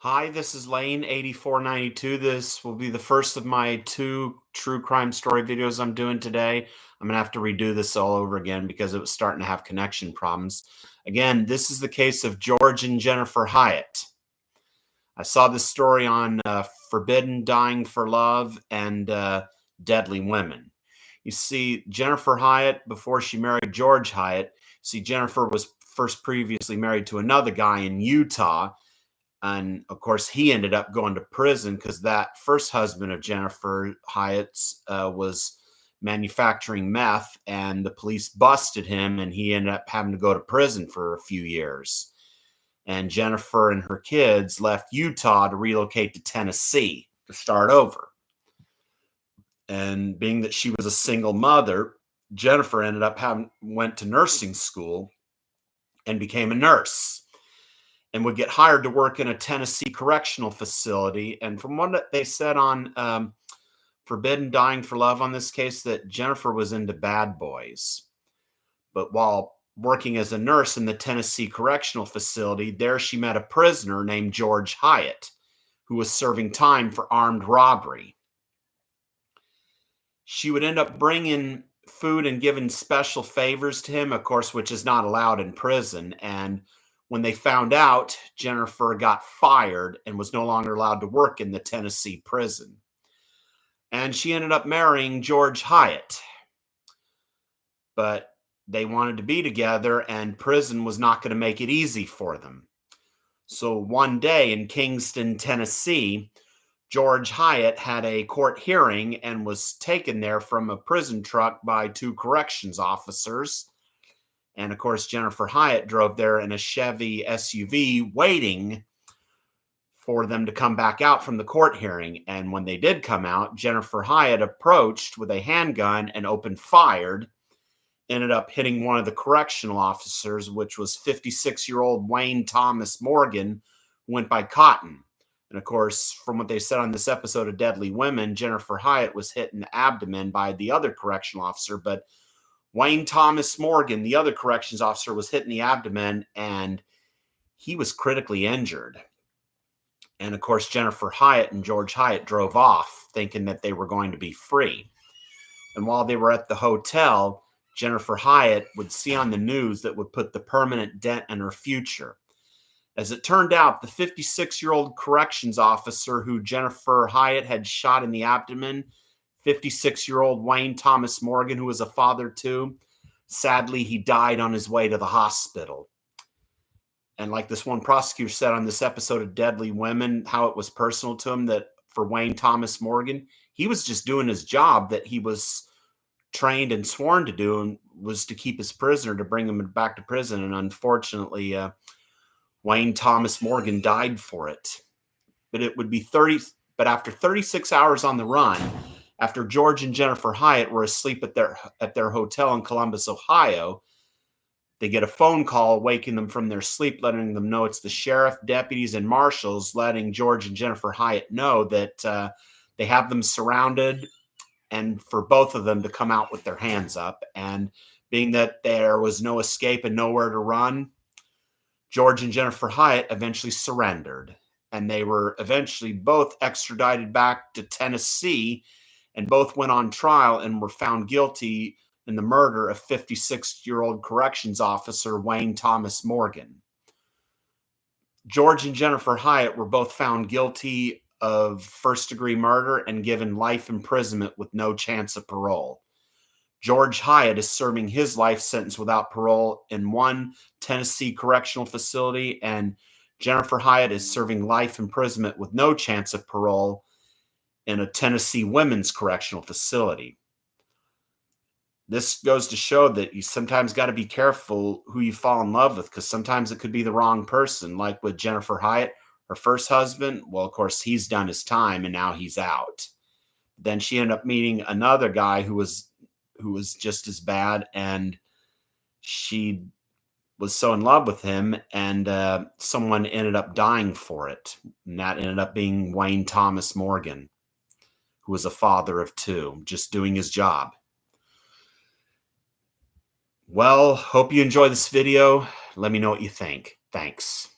Hi, this is Lane 8492. This will be the first of my two true crime story videos I'm doing today. I'm going to have to redo this all over again because it was starting to have connection problems. Again, this is the case of George and Jennifer Hyatte. I saw this story on Forbidden Dying for Love and Deadly Women. You see, Jennifer Hyatte, before she married George Hyatte, Jennifer was first previously married to another guy in Utah. And of course, he ended up going to prison because that first husband of Jennifer Hyatte's was manufacturing meth, and the police busted him, and he ended up having to go to prison for a few years. And Jennifer and her kids left Utah to relocate to Tennessee to start over. And being that she was a single mother, Jennifer ended up went to nursing school and became a nurse, and would get hired to work in a Tennessee Correctional Facility. And from what they said on Forbidden Dying for Love on this case, that Jennifer was into bad boys. But while working as a nurse in the Tennessee Correctional Facility, there she met a prisoner named George Hyatte, who was serving time for armed robbery. She would end up bringing food and giving special favors to him, of course, which is not allowed in prison. And when they found out, Jennifer got fired and was no longer allowed to work in the Tennessee prison. And she ended up marrying George Hyatte. But they wanted to be together, and prison was not going to make it easy for them. So one day in Kingston, Tennessee, George Hyatte had a court hearing and was taken there from a prison truck by two corrections officers. And of course, Jennifer Hyatte drove there in a Chevy SUV waiting for them to come back out from the court hearing. And when they did come out, Jennifer Hyatte approached with a handgun and opened fire, ended up hitting one of the correctional officers, which was 56-year-old Wayne Thomas Morgan, who went by Cotton. And of course, from what they said on this episode of Deadly Women, Jennifer Hyatte was hit in the abdomen by the other correctional officer, but Wayne Thomas Morgan, the other corrections officer, was hit in the abdomen, and he was critically injured. And of course, Jennifer Hyatte and George Hyatte drove off, thinking that they were going to be free. And while they were at the hotel, Jennifer Hyatte would see on the news that would put the permanent dent in her future. As it turned out, the 56-year-old corrections officer who Jennifer Hyatte had shot in the abdomen, 56-year-old Wayne Thomas Morgan, who was a father too, sadly, he died on his way to the hospital. And like this one prosecutor said on this episode of Deadly Women, how it was personal to him that for Wayne Thomas Morgan, he was just doing his job that he was trained and sworn to do, and was to keep his prisoner, to bring him back to prison. And unfortunately, Wayne Thomas Morgan died for it. But after 36 hours on the run, after George and Jennifer Hyatte were asleep at their hotel in Columbus, Ohio, they get a phone call waking them from their sleep, letting them know it's the sheriff, deputies, and marshals, letting George and Jennifer Hyatte know that they have them surrounded, and for both of them to come out with their hands up. And being that there was no escape and nowhere to run, George and Jennifer Hyatte eventually surrendered, and they were eventually both extradited back to Tennessee, and both went on trial and were found guilty in the murder of 56-year-old corrections officer Wayne Thomas Morgan. George and Jennifer Hyatte were both found guilty of first-degree murder and given life imprisonment with no chance of parole. George Hyatte is serving his life sentence without parole in one Tennessee correctional facility, and Jennifer Hyatte is serving life imprisonment with no chance of parole in a Tennessee women's correctional facility. This goes to show that you sometimes got to be careful who you fall in love with, because sometimes it could be the wrong person. Like with Jennifer Hyatte, her first husband, well, of course, he's done his time and now he's out. Then she ended up meeting another guy who was just as bad, and she was so in love with him, and someone ended up dying for it. And that ended up being Wayne Thomas Morgan, who was a father of two, just doing his job. Well, hope you enjoy this video. Let me know what you think. Thanks.